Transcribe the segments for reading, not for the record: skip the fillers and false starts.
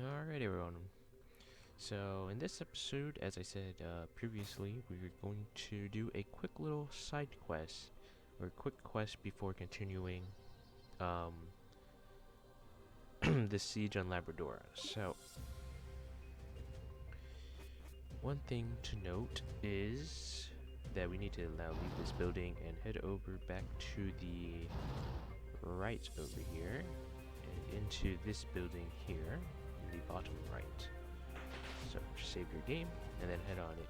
Alright everyone, so in this episode, as I said previously, we're going to do a quick little side quest, or quick quest before continuing the siege on Labrador. So, one thing to note is that we need to now leave this building and head over back to the right over here, and into this building here, in the bottom right. So just save your game and then head on it.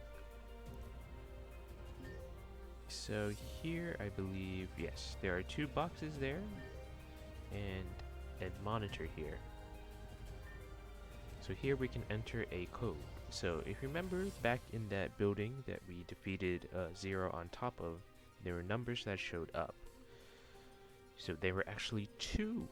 So here I believe, yes, there are two boxes there and a monitor here. So here we can enter a code. So if you remember back in that building that we defeated Zero on top of, there were numbers that showed up. So there were actually two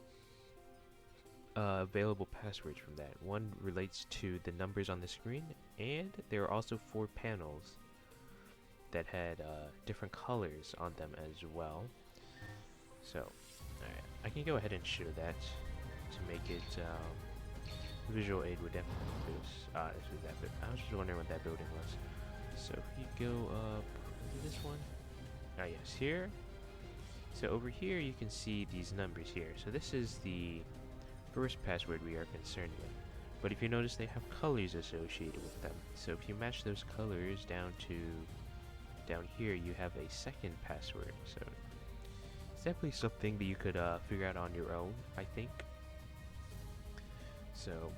available passwords from that. One relates to the numbers on the screen, and there are also 4 panels that had different colors on them as well. So, alright, I can go ahead and show that to make it visual aid would definitely do this. This was that bit. I was just wondering what that building was. So if you go up to this one, yes, here. So over here you can see these numbers here. So this is the first password we are concerned with, but if you notice they have colors associated with them. So if you match those colors down here, you have a second password. So it's definitely something that you could figure out on your own, I think. So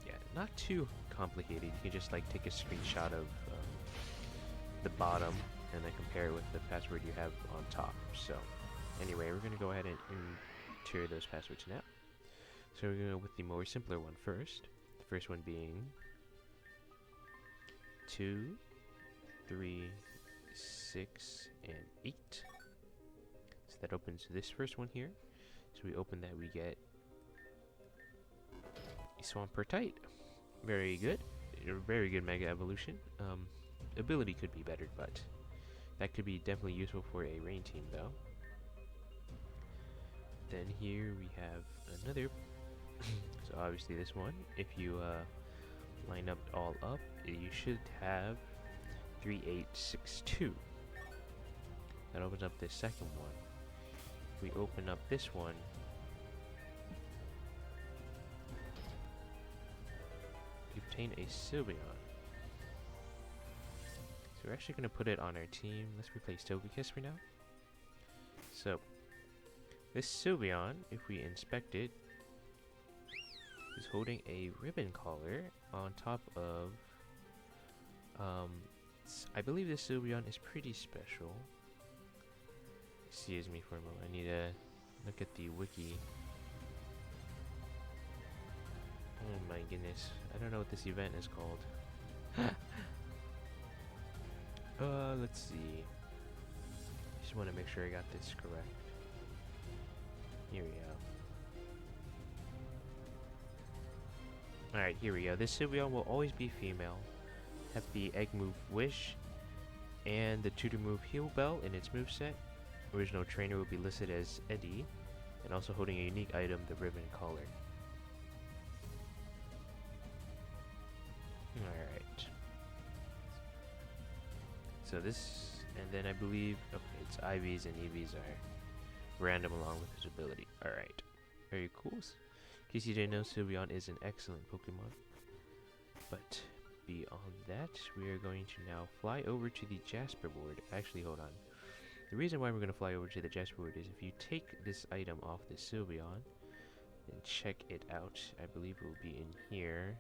yeah, not too complicated. You can just like take a screenshot of the bottom and then compare it with the password you have on top. So anyway, we're gonna go ahead and enter those passwords now. So we're going to go with the more simpler one first. The first one being 2, 3, 6, and 8. So that opens this first one here. So we open that, we get a Swampertite. Very good. A very good Mega Evolution. Ability could be better, but that could be definitely useful for a rain team though. Then here we have another. So obviously this one, if you line up all up, you should have 3862. That opens up this second one. If we open up this one, we obtain a Sylveon. So we're actually going to put it on our team. Let's replace Togekiss for now. So this Sylveon, if we inspect it, is holding a ribbon collar on top of, I believe this Sylveon is pretty special. Excuse me for a moment, I need to look at the wiki. Oh my goodness, I don't know what this event is called. Let's see. Just want to make sure I got this correct. Here we go. Alright, here we go. This Sylveon will always be female, have the egg move Wish, and the tutor move Heal Bell in its moveset. Original trainer will be listed as Eddie, and also holding a unique item, the ribbon collar. Alright. So this, and then I believe, okay, it's IVs and EVs are random along with his ability. Alright. Very cool. In case you didn't know, Sylveon is an excellent Pokemon. But beyond that, we are going to now fly over to the Jasper board. Actually, hold on. The reason why we're going to fly over to the Jasper board is if you take this item off the Sylveon and check it out, I believe it will be in here.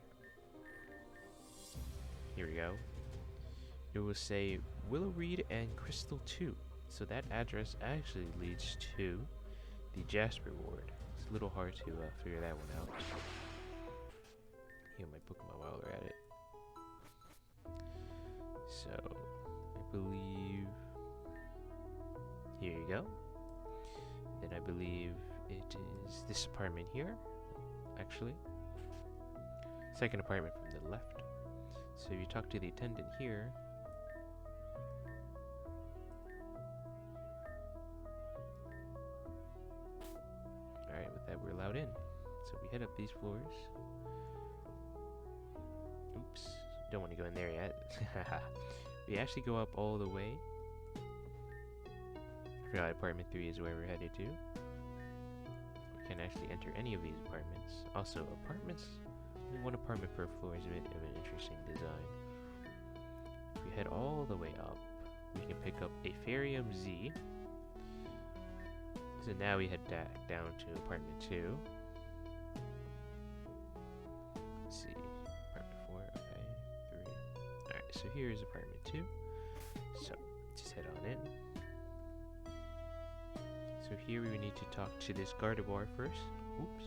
Here we go. It will say Willow Reed and Crystal 2. So that address actually leads to the Jasper ward. It's a little hard to figure that one out. Heal my Pokemon while we're at it. So, I believe... Here you go. Then I believe it is this apartment here, actually. Second apartment from the left. So if you talk to the attendant here... Alright, with that we're allowed in. So we head up these floors. don't want to go in there yet. We actually go up all the way. I forgot apartment 3 is where we're headed to. We can actually enter any of these apartments. Also, apartments, only one apartment per floor is a bit of an interesting design. If we head all the way up, we can pick up a Fairium-Z. So now we head down to apartment 2. Let's see, apartment 4, okay, 3. Alright, so here is apartment 2. So, just head on in. So here we need to talk to this Gardevoir first. Oops.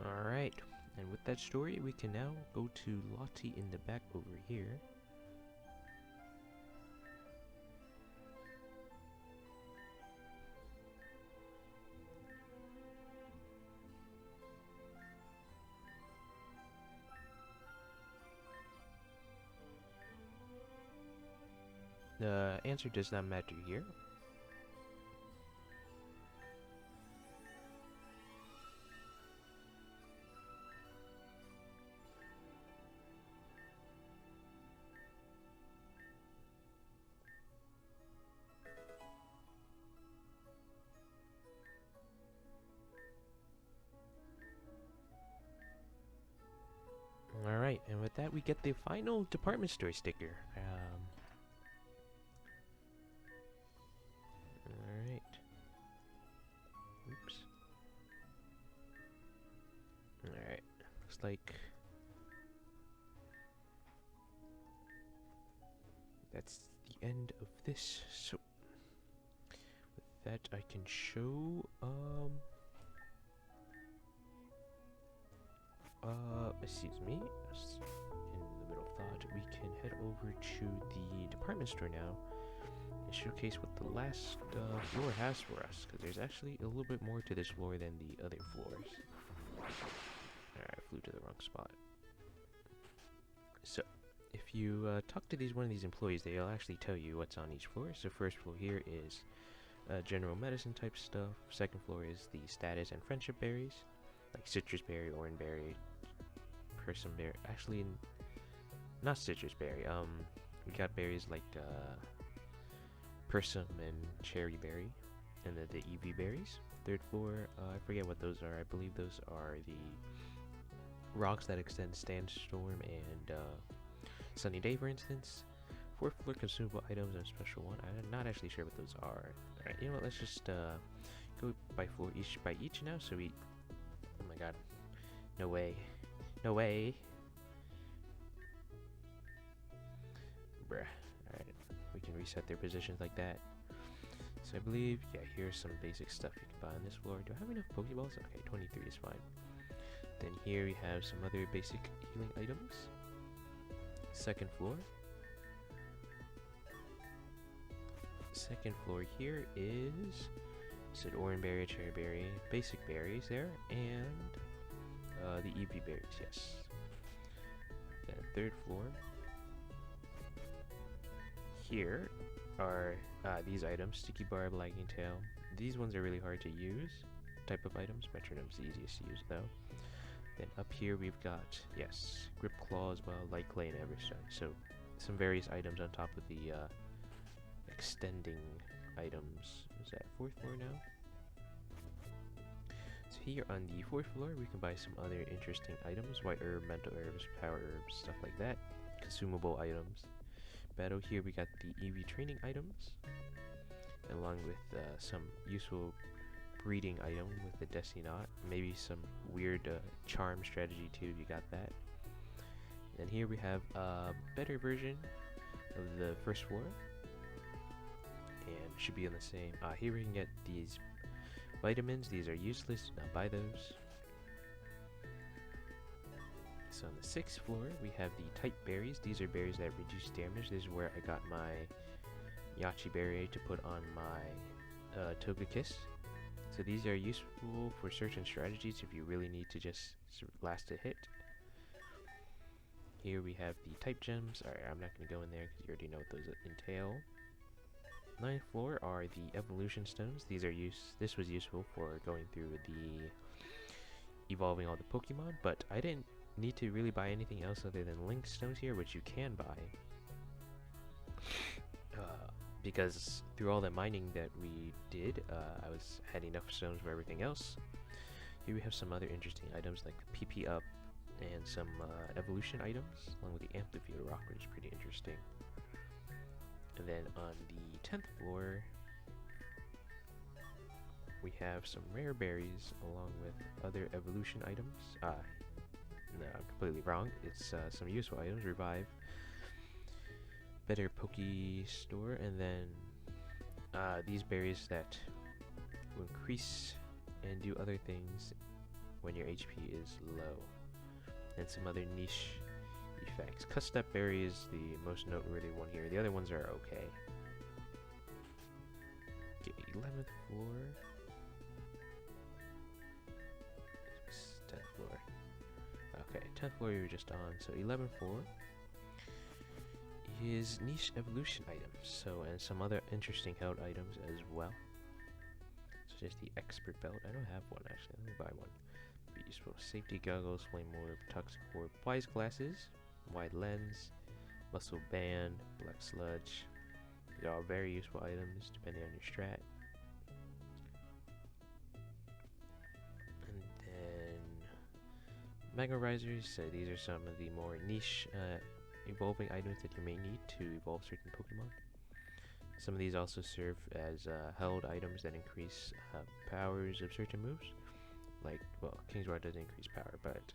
Alright, and with that story, we can now go to Lottie in the back over here. The answer does not matter here. Alright, and with that we get the final department store sticker. Alright. Oops. Alright, looks like that's the end of this. So with that I can show excuse me, in the middle of thought, we can head over to the department store now and showcase what the last floor has for us, because there's actually a little bit more to this floor than the other floors. Alright, I flew to the wrong spot. So, if you talk to one of these employees, they'll actually tell you what's on each floor. So first floor here is general medicine type stuff. Second floor is the status and friendship berries, like citrus berry, orange berry, persim berry. Actually, not citrus berry. We got berries like persim and cherry berry, and then the Eevee berries. Third floor, I forget what those are. I believe those are the rocks that extend Sandstorm and Sunny Day, for instance. Fourth floor, consumable items and special one. I'm not actually sure what those are. Alright, you know what? Let's just go by floor by each now. So we. Oh my god. No way. No way. Bruh. Alright. We can reset their positions like that. So I believe, yeah, here's some basic stuff you can buy on this floor. Do I have enough Pokeballs? Okay, 23 is fine. Then here we have some other basic healing items. Second floor. Second floor here is it orange berry, cherry berry, basic berries there, and the Eevee berries, yes. Then third floor. Here are these items, sticky barb, lagging tail. These ones are really hard to use. Type of items, metronome's the easiest to use though. Then up here we've got, yes, grip claws, well, light clay and everstone. So some various items on top of the extending items. Is that fourth floor now? So here on the 4th floor, we can buy some other interesting items: white herb, mental herbs, power herbs, stuff like that. Consumable items. Battle here, we got the Eevee training items, along with some useful breeding item with the Destiny Knot. Maybe some weird charm strategy too. You got that. And here we have a better version of the 1st floor, and should be on the same. Here we can get these vitamins. These are useless, do not buy those. So on the 6th floor, we have the type berries. These are berries that reduce damage. This is where I got my Yachi berry to put on my Togekiss. So these are useful for certain strategies if you really need to just last a hit. Here we have the type gems. Alright, I'm not going to go in there because you already know what those entail. 9th floor are the evolution stones. This was useful for going through the evolving all the Pokemon, but I didn't need to really buy anything else other than link stones here, which you can buy. Because through all the mining that we did, I had enough stones for everything else. Here we have some other interesting items like the PP up and some evolution items, along with the Amplifier Rock, which is pretty interesting. And then on the 10th floor, we have some rare berries along with other evolution items. No, I'm completely wrong. It's some useful items. Revive, better Poke Store, and then these berries that will increase and do other things when your HP is low, and some other niche effects. Custap berry is the most noteworthy one here. The other ones are okay. Okay, 11th floor. 10th floor. Okay, 10th floor you were just on. So 11th floor is niche evolution items. So, and some other interesting held items as well. So there's the expert belt. I don't have one actually. Let me buy one. Be useful. Safety goggles, flame orb, toxic orb, wise glasses, wide lens, muscle band, black sludge. These are all very useful items depending on your strat. And then Mega Risers. So these are some of the more niche evolving items that you may need to evolve certain Pokemon. Some of these also serve as held items that increase powers of certain moves. Like, well, King's Rock doesn't increase power, but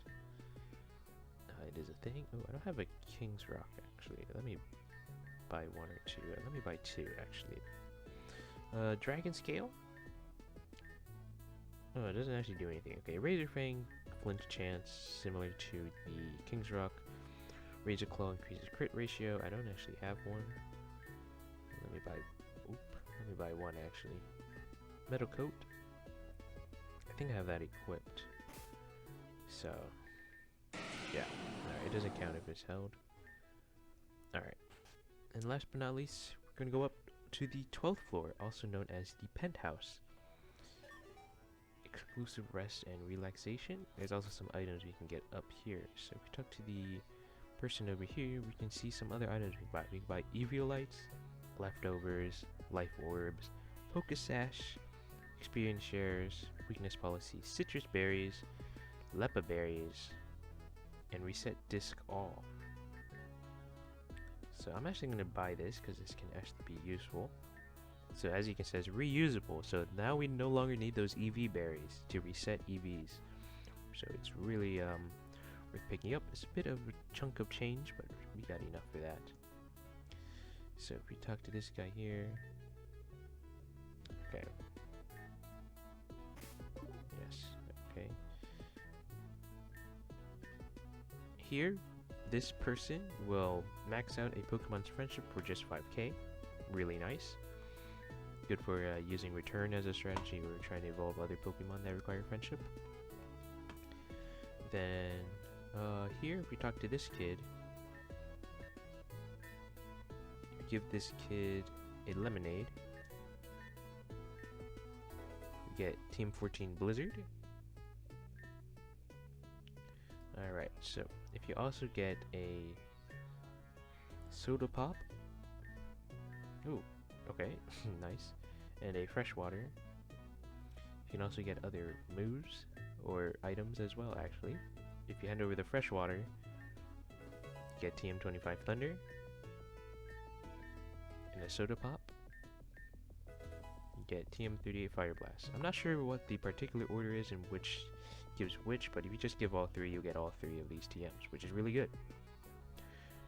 it is a thing. Oh, I don't have a King's Rock actually. Let me buy one or two. Let me buy two actually. Dragon Scale. Oh, it doesn't actually do anything. Okay, Razor Fang, flinch chance, similar to the King's Rock. Razor Claw increases crit ratio. I don't actually have one. Let me buy one actually. Metal Coat. I think I have that equipped. So, yeah. Alright, it doesn't count if it's held. Alright. And last but not least, we're going to go up to the 12th floor, also known as the Penthouse. Exclusive rest and relaxation. There's also some items we can get up here. So if we talk to the person over here, we can see some other items we can buy. We can buy Eviolites, Leftovers, Life Orbs, Focus Sash, Experience Shares, Weakness Policy, Citrus Berries, Lepa Berries, and Reset Disc All. So I'm actually going to buy this because this can actually be useful. So as you can see, it's reusable. So now we no longer need those Eevee berries to reset EVs. So it's really worth picking up. It's a bit of a chunk of change, but we got enough for that. So if we talk to this guy here. Okay. Yes, okay. Here, this person will max out a Pokemon's friendship for just 5k. Really nice. Good for using return as a strategy or trying to evolve other Pokemon that require friendship. Then here, if we talk to this kid, give this kid a lemonade. We get Team 14 Blizzard. Alright, so if you also get a soda pop. Ooh, okay, nice. And a freshwater. can also get other moves or items as well, actually. If you hand over the freshwater, you get TM25 Thunder and a Soda Pop. You get TM38 Fire Blast. I'm not sure what the particular order is in which gives which, but if you just give all three, you'll get all three of these TMs, which is really good.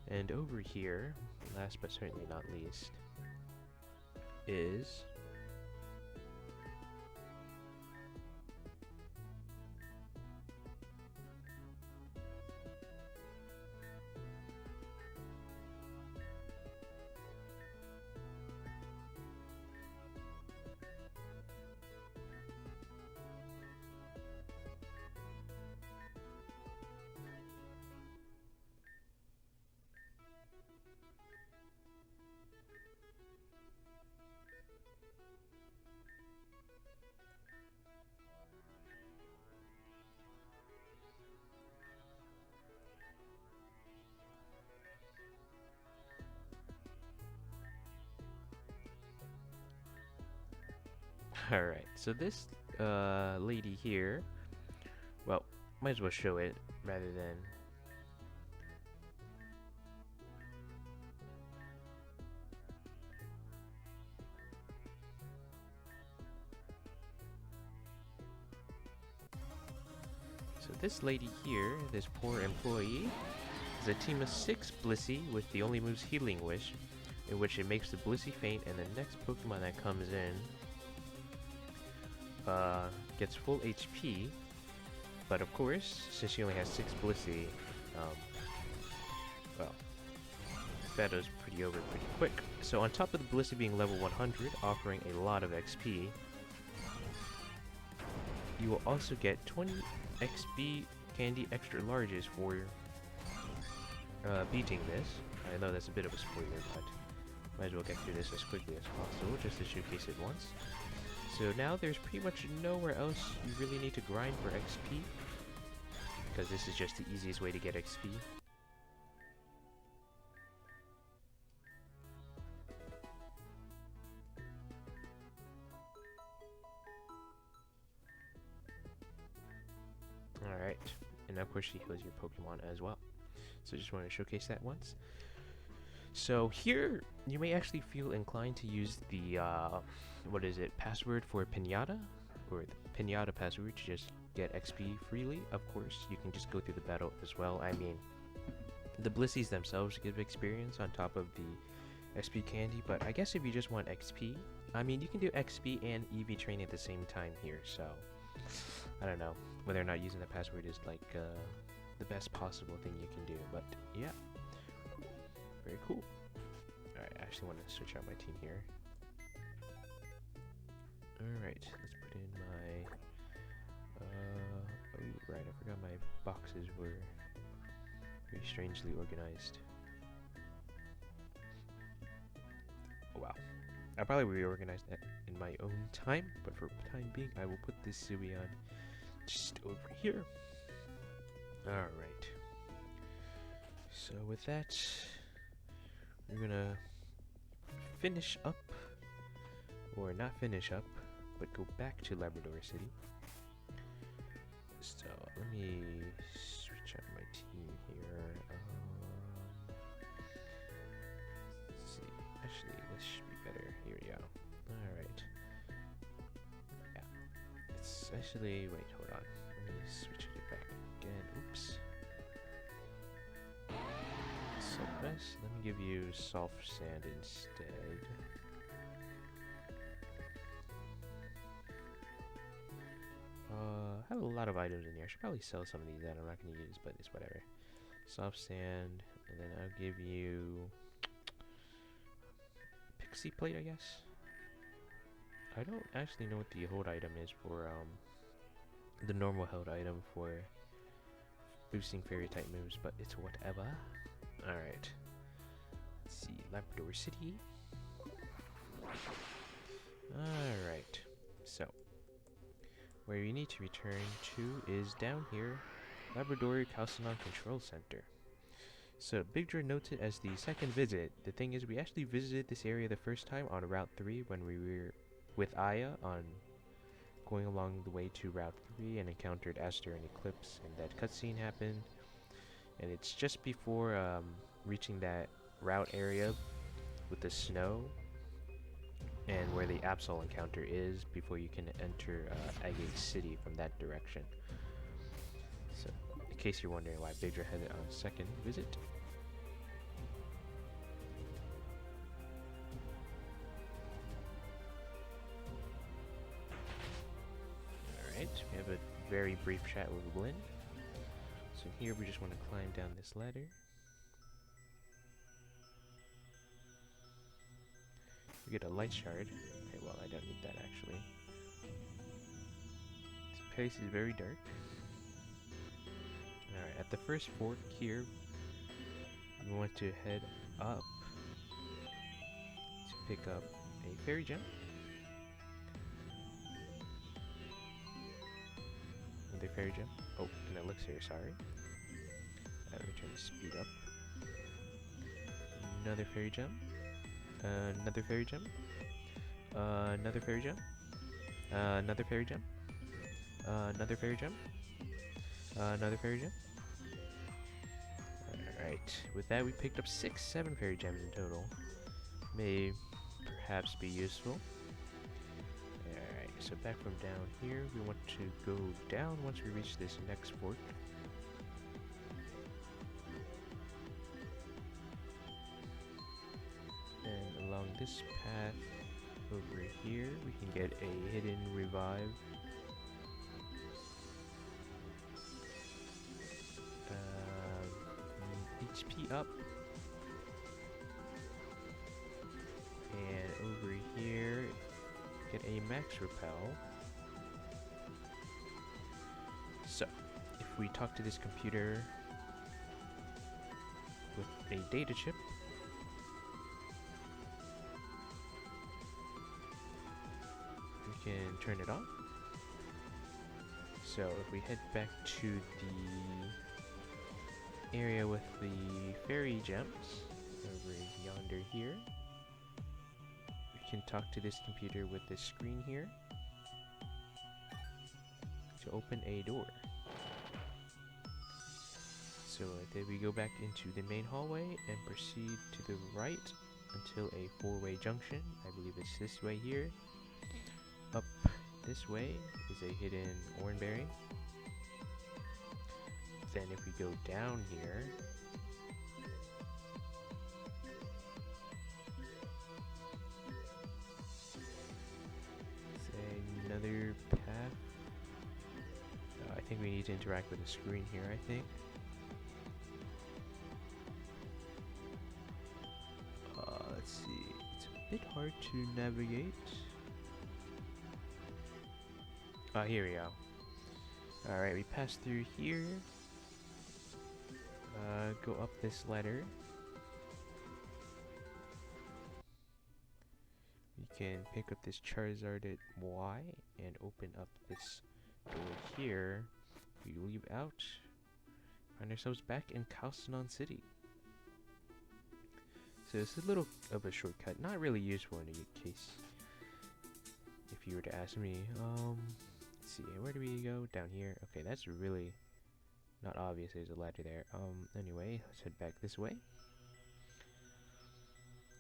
And over here, last but certainly not least, is alright, so this lady here, well, might as well show it rather than... So this lady here, this poor employee, is a team of 6 Blissey with the only moves Healing Wish, in which it makes the Blissey faint, and the next Pokemon that comes in gets full HP. But of course, since she only has 6 Blissey, well, battle's pretty over pretty quick. So on top of the Blissey being level 100, offering a lot of XP, you will also get 20 XP candy extra larges for beating this. I know that's a bit of a spoiler, but might as well get through this as quickly as possible just to showcase it once. So now there's pretty much nowhere else you really need to grind for XP, because this is just the easiest way to get XP. Alright, and of course she heals your Pokemon as well. So just want to showcase that once. So here, you may actually feel inclined to use the, what is it, password for Pinata? Or the Pinata password to just get XP freely. Of course, you can just go through the battle as well. I mean, the Blissies themselves give experience on top of the XP candy, but I guess if you just want XP, I mean, you can do XP and Eevee training at the same time here, so I don't know whether or not using the password is like the best possible thing you can do, but yeah, very cool. Alright, I actually want to switch out my team here. Alright, let's put in my oh right, I forgot my boxes were very strangely organized. Oh wow, I'll probably reorganize that in my own time, but for the time being I will put this Sylveon just over here. Alright, so with that, we're gonna finish up, or not finish up, but go back to Labrador City. So let me switch out my team here. Let's see, actually this should be better. Here we go. Alright. Yeah. It's actually, wait, hold on. Let me switch it back again. Oops. Sidequest. Let me give you soft sand instead. I have a lot of items in here. I should probably sell some of these that I'm not going to use, but it's whatever. Soft sand, and then I'll give you pixie plate, I guess. I don't actually know what the hold item is for the normal held item for boosting fairy type moves, but it's whatever. Alright. Let's see, Labrador City. Alright. So, where you need to return to is down here, Labrador Calcinon Control Center. So, Big Dread notes it as the second visit. The thing is, we actually visited this area the first time on Route 3 when we were with Aya on going along the way to Route 3 and encountered Aster and Eclipse, and that cutscene happened. And it's just before reaching that route area with the snow and where the Absol encounter is before you can enter Agate City from that direction. So, in case you're wondering why Bigger had it on a second visit. Alright, we have a very brief chat with Blinn. So here we just want to climb down this ladder. We get a light shard. Okay, well, I don't need that actually. This place is very dark. Alright, at the first fork here, we want to head up to pick up a fairy gem. Another fairy gem. Oh, an elixir, sorry. Let me turn the speed up. Another fairy gem. Another fairy gem. Another fairy gem. Another fairy gem. Another fairy gem. Another fairy gem. Alright, with that we picked up 7 fairy gems in total. May perhaps be useful. Alright, so back from down here, we want to go down once we reach this next fork. And along this path over here, we can get a hidden revive. HP up. And over here, get a max repel. So, if we talk to this computer with a data chip, we can turn it on. So if we head back to the area with the fairy gems over yonder here, we can talk to this computer with this screen here to open a door. So then we go back into the main hallway and proceed to the right until a 4-way junction. I believe it's this way here. Up this way is a hidden Oranberry. Then if we go down here, it's another path. I think we need to interact with the screen here, I think. Let's see, it's a bit hard to navigate. Here we go. Alright, we pass through here. Go up this ladder. We can pick up this Charizardite Y and open up this door here. We leave out. Find ourselves back in Calcinon City. So it's a little of a shortcut, not really useful in a case. If you were to ask me, let's see, where do we go? Down here. Okay, that's really not obvious. There's a ladder there. Anyway, let's head back this way.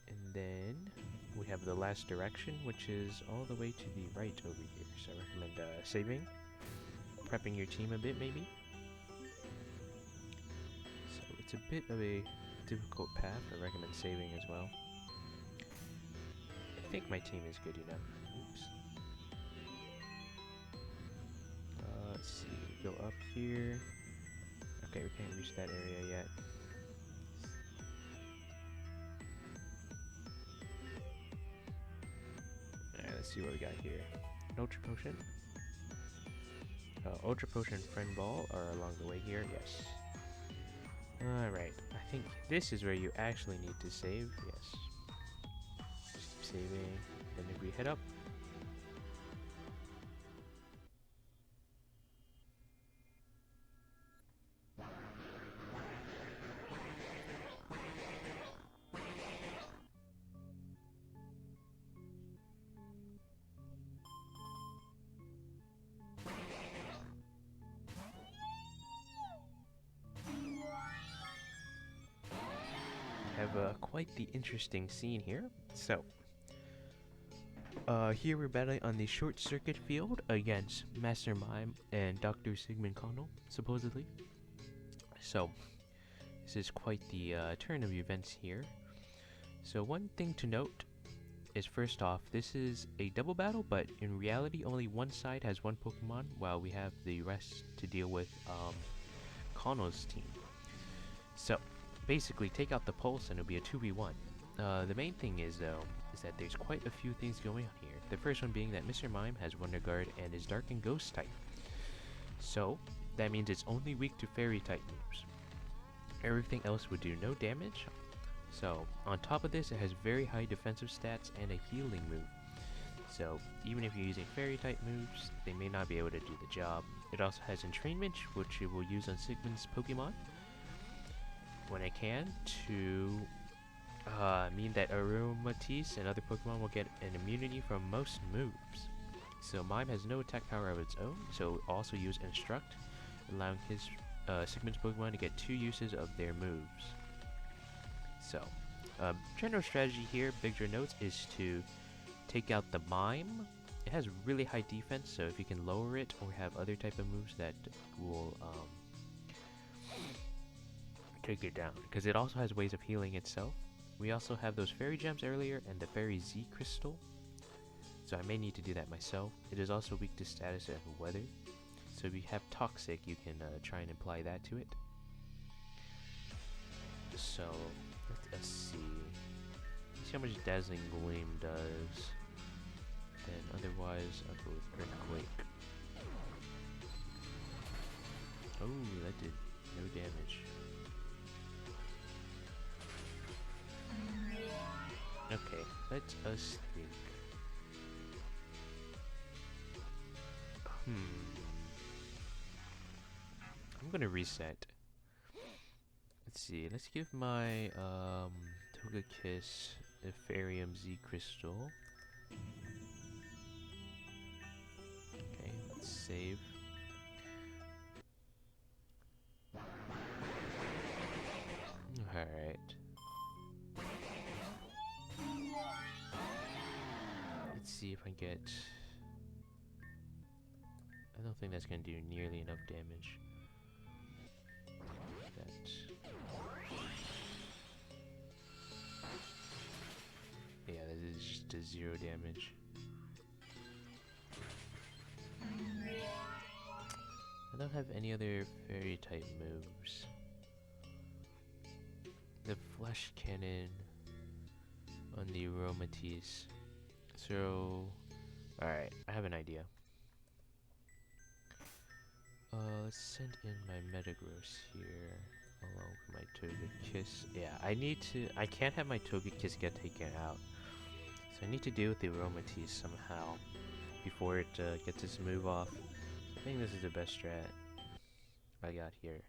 And then we have the last direction, which is all the way to the right over here. So I recommend saving, prepping your team a bit maybe. So it's a bit of a difficult path. I recommend saving as well. I think my team is good enough. Oops. Let's see, go up here. Okay, we can't reach that area yet. Alright, let's see what we got here. Ultra Potion. Ultra Potion and Friend Ball are along the way here, yes. Alright, I think this is where you actually need to save, yes. Just keep saving, then if we head up, have quite the interesting scene here. So, here we're battling on the short circuit field against Master Mime and Dr. Sigmund Connell, supposedly. So, this is quite the turn of events here. So one thing to note is, first off, this is a double battle, but in reality only one side has one Pokemon, while we have the rest to deal with Connell's team. So, basically take out the Pulse and it'll be a 2v1. The main thing is, though, is that there's quite a few things going on here. The first one being that Mr. Mime has Wonder Guard and is Dark and Ghost type. So, that means it's only weak to Fairy type moves. Everything else would do no damage. So, on top of this, it has very high defensive stats and a healing move. So, even if you're using Fairy type moves, they may not be able to do the job. It also has Entrainment, which it will use on Sigmund's Pokemon when it can, to mean that Aromatisse and other Pokemon will get an immunity from most moves. So Mime has no attack power of its own, so it will also use Instruct, allowing his Sigmund's Pokemon to get 2 uses of their moves. So, general strategy here, bigger notes, is to take out the Mime. It has really high defense, so if you can lower it or have other type of moves that will take it down, because it also has ways of healing itself. We also have those Fairy Gems earlier and the Fairy-Z Crystal, so I may need to do that myself. It is also weak to status and weather, so if you have Toxic, you can try and apply that to it. So, let's see how much Dazzling Gleam does. Then otherwise, I'll go with Earthquake. Oh, that did no damage. Okay, let us think. I'm gonna reset. Let's see, let's give my Togekiss a Fairium-Z Crystal. Okay, let's save. Alright. Let's see if I get... I don't think that's gonna do nearly enough damage. Yeah, that is just a 0 damage. I don't have any other Fairy type moves. The Flash Cannon on the Aromatisse. So, alright, I have an idea. Let's send in my Metagross here, along with my Togekiss. Yeah, I can't have my Togekiss get taken out. So I need to deal with the Aromatisse somehow before it gets its move off. So I think this is the best strat I got here.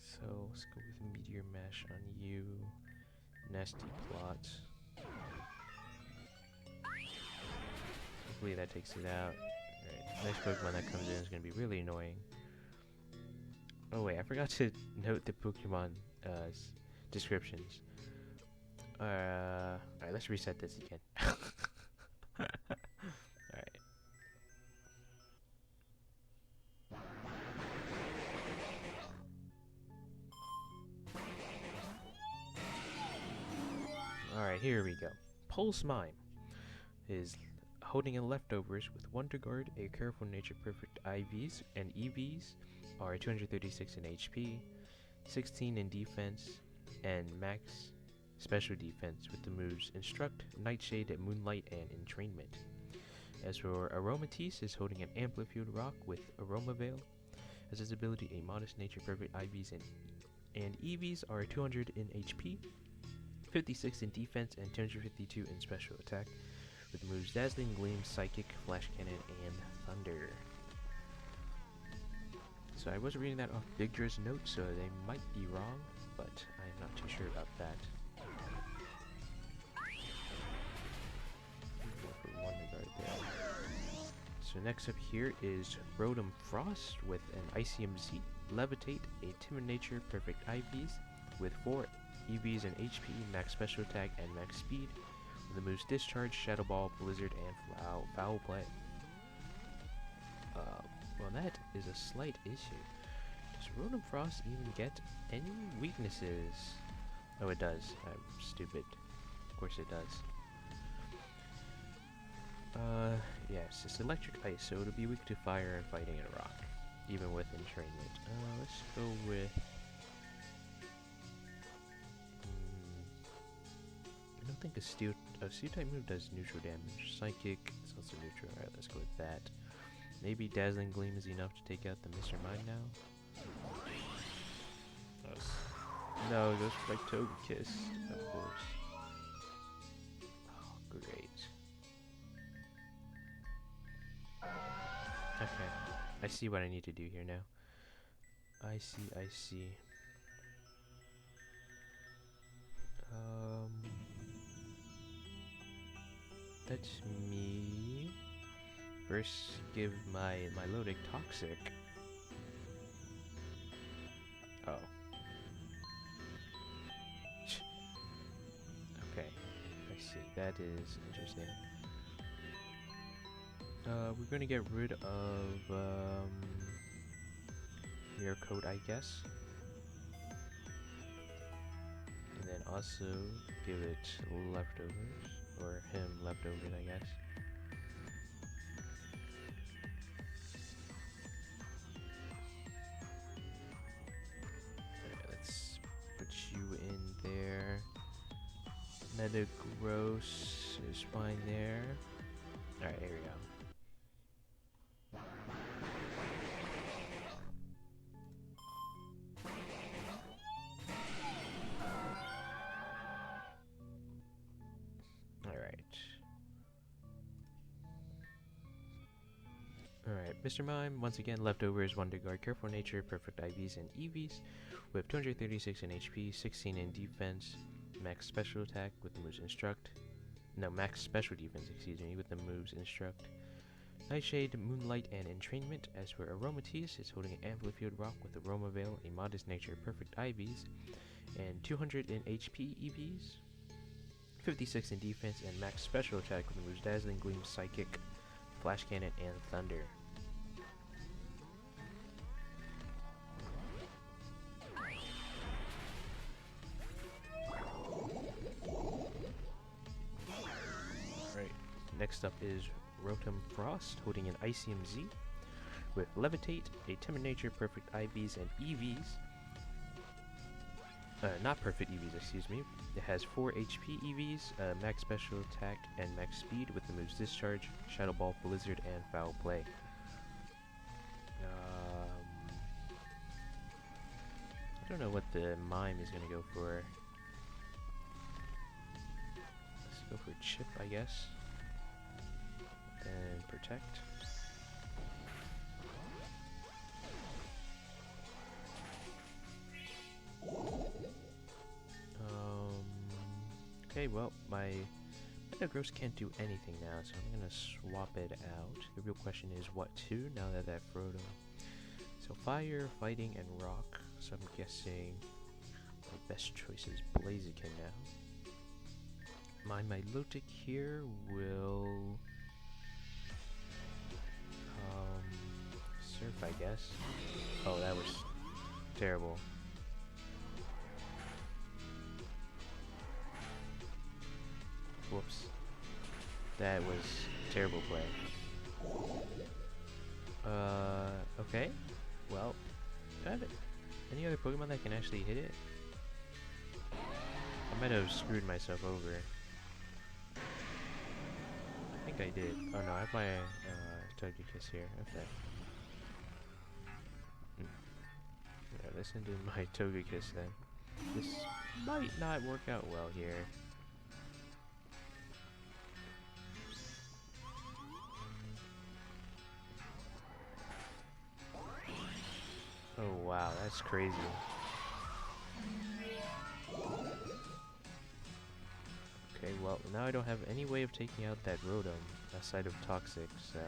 So let's go with Meteor Mash on you. Nasty Plot. Hopefully that takes it out. Alright, next Pokemon that comes in is going to be really annoying. Oh wait, I forgot to note the Pokemon descriptions. Alright, let's reset this again. Alright. Alright, here we go. Pulse Mime is holding in leftovers with Wonder Guard, a Careful Nature Perfect IVs, and EVs are 236 in HP, 16 in defense, and max special defense with the moves Instruct, Nightshade, Moonlight, and Entrainment. As for Aromatisse, is holding an Amplitude Rock with Aroma Veil. As its ability, a Modest Nature Perfect IVs and EVs are 200 in HP, 56 in defense, and 252 in special attack, with the moves Dazzling Gleam, Psychic, Flash Cannon, and Thunder. So I was reading that off Bigdra's notes, so they might be wrong, but I'm not too sure about that. Go for Wonder Guard there. So So next up here is Rotom Frost with an Fairium-Z, Levitate, a Timid Nature, Perfect IVs with 4 EVs and HP, max special attack, and max speed. With the moves Discharge, Shadow Ball, Blizzard, and Foul Play. Well, that is a slight issue. Does Rotom Frost even get any weaknesses? Oh, it does. I'm stupid. Of course it does. Yes, it's electric ice, so it'll be weak to fire and fighting and rock, even with entrainment. Let's go with... I don't think a steel type move does neutral damage. Psychic is also neutral. Alright, let's go with that. Maybe Dazzling Gleam is enough to take out the Mr. Mime now? No, it goes for my Togekiss, of course. Oh, great. Okay, I see what I need to do here now. I see. Let me first give my Lodic Toxic. Oh. Okay, I see. That is interesting. We're gonna get rid of Mirror Coat, I guess. And then also give it leftovers. Or him leftovers, I guess. Alright, let's put you in there. Metagross is fine there. Alright, here we go. Alright, Mr. Mime, once again, leftovers, Wonder Guard, Careful Nature, Perfect IVs and EVs, with 236 in HP, 16 in defense, max special attack with the moves Instruct. No, max special defense, excuse me, with the moves Instruct. Nightshade, Moonlight, and Entrainment. As for Aromatisse, it's holding an Amphifield Rock with Aroma Veil, a Modest Nature, Perfect IVs, and 200 in HP EVs, 56 in defense, and max special attack with the moves Dazzling Gleam, Psychic, Flash Cannon, and Thunder. Right. Next up is Rotom Frost, holding an Fairium-Z with Levitate, a Timid Nature, Perfect IVs, and EVs. Not perfect EVs, excuse me. It has 4 HP EVs, max special attack, and max speed with the moves Discharge, Shadow Ball, Blizzard, and Foul Play. I don't know what the Mime is going to go for. Let's go for Chip, I guess. And Protect. Okay, well, my Metagross can't do anything now, so I'm gonna swap it out. The real question is what to, now that that Frodo. So fire, fighting, and rock. So I'm guessing my best choice is Blaziken now. My Milotic here will Surf, I guess. Oh, that was terrible. Whoops. That was terrible play. Okay. Well, do I have any other Pokemon that can actually hit it? I might have screwed myself over. I think I did. Oh no, I have my Togekiss here. Okay. Yeah, listen to my Togekiss then. This might not work out well here. Oh wow, that's crazy. Okay, well, now I don't have any way of taking out that Rotom aside of Toxic, so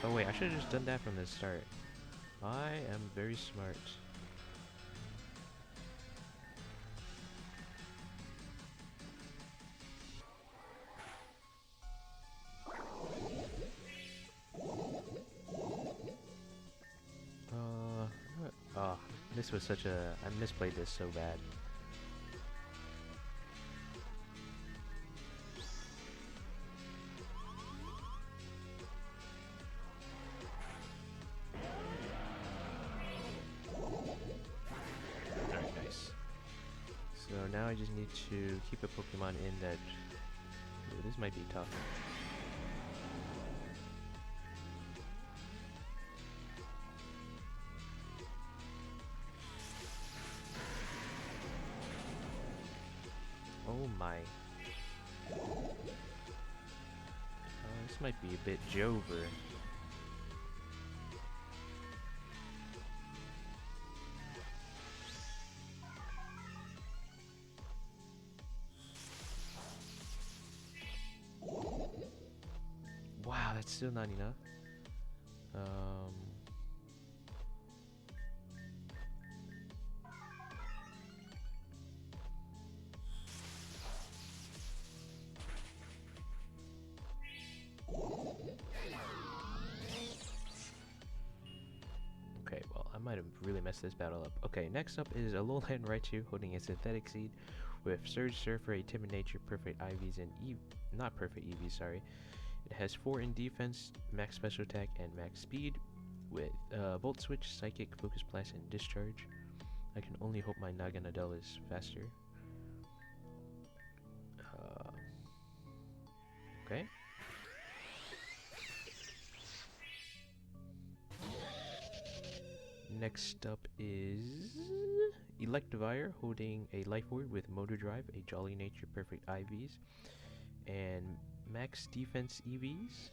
Oh wait, I should have just done that from the start. I am very smart. Oh, this was such a... I misplayed this so bad. Alright, nice. So now I just need to keep a Pokemon in that... Ooh, this might be tough. Oh my. This might be a bit Jover. Wow, that's still not enough. Okay, well, I might have really messed this battle up. Okay, next up is a Lowland Raichu holding a Synthetic Seed with Surge, Surfer, Timid Nature, Perfect Ivies, and not Perfect Eevees, sorry. It has 4 in defense, max special attack, and max speed with Volt Switch, Psychic, Focus Blast, and Discharge. I can only hope my Naganadel is faster. Okay. Next up is Electivire holding a Life Orb with Motor Drive, a Jolly Nature, Perfect Ivies, and max defense EVs.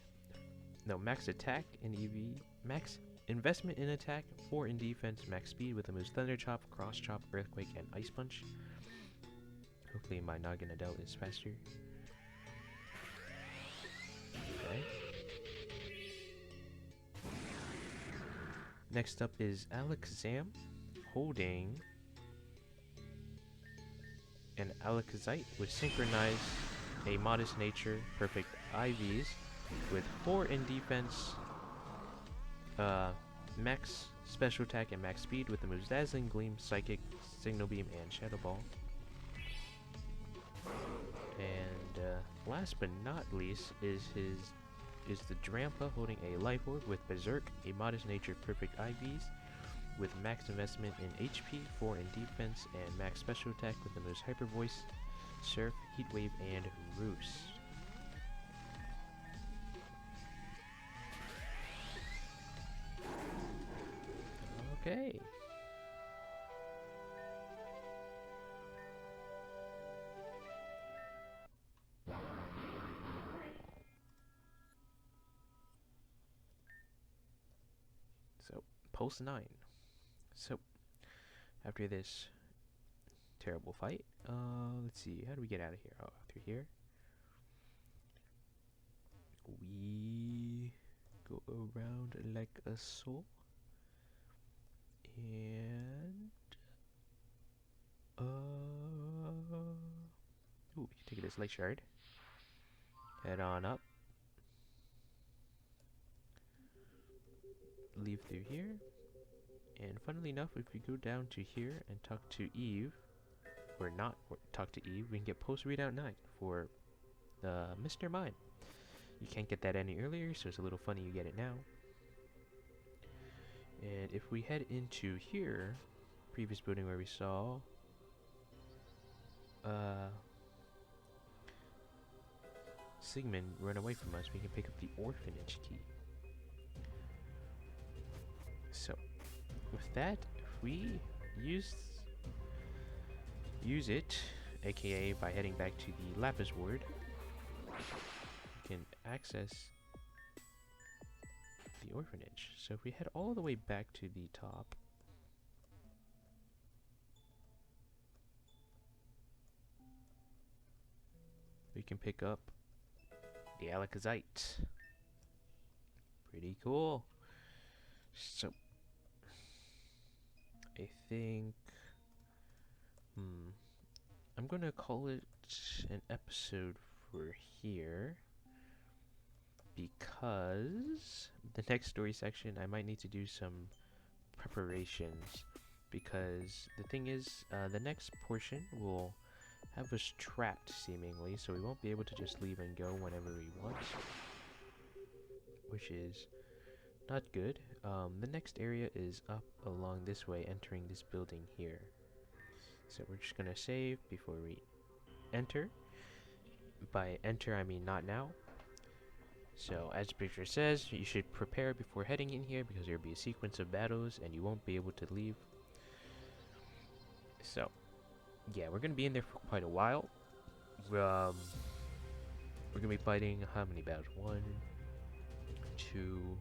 No, max attack in EV, max investment in attack, 4 in defense, max speed with the moves Thunder Chop, Cross Chop, Earthquake, and Ice Punch. Hopefully my Naganadel is faster. Okay. Next up is Alakazam holding an Alakazite with Synchronize, a Modest Nature, Perfect Ivies with 4 in defense, max special attack and max speed with the moves Dazzling Gleam, Psychic, Signal Beam, and Shadow Ball. And last but not least is the Drampa holding a Life Orb with Berserk, a Modest Nature, Perfect Ivies with max investment in HP, 4 in defense, and max special attack with the moves Hyper Voice, Surf, Heat Wave, and Roost. Okay. So, Pulse 9. So, after this terrible fight, let's see, how do we get out of here? Oh, through here. We go around like a soul. And ooh, we can take this light shard. Head on up. Leave through here. And funnily enough, if we go down to here and talk to Eve, or not talk to Eve, we can get post Readout 9 for Mr. Mime. You can't get that any earlier, so it's a little funny you get it now. And if we head into here, previous building where we saw Sigmund run away from us, we can pick up the Orphanage Key. So, with that, if we use it, aka by heading back to the Lapis Ward, we can access the orphanage. So if we head all the way back to the top, we can pick up the Alakazite. Pretty cool. So, I think, I'm gonna call it an episode for here, because the next story section I might need to do some preparations, because the thing is, the next portion will have us trapped seemingly, so we won't be able to just leave and go whenever we want, which is not good. The next area is up along this way, entering this building here. So we're just gonna save before we enter. By enter, I mean not now. So as the picture says, you should prepare before heading in here, because there'll be a sequence of battles and you won't be able to leave. So yeah, we're gonna be in there for quite a while. We're gonna be fighting how many battles? 1, 2,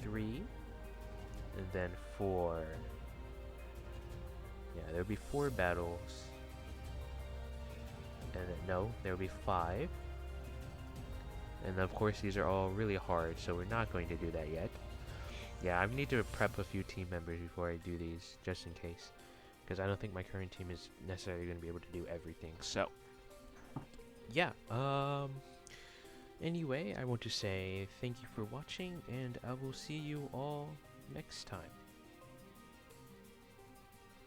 3, and then 4. Yeah, there'll be 4 battles. And then, no, there'll be 5. And of course these are all really hard, so we're not going to do that yet. Yeah, I need to prep a few team members before I do these, just in case. Because I don't think my current team is necessarily going to be able to do everything. So, yeah, anyway, I want to say thank you for watching, and I will see you all next time.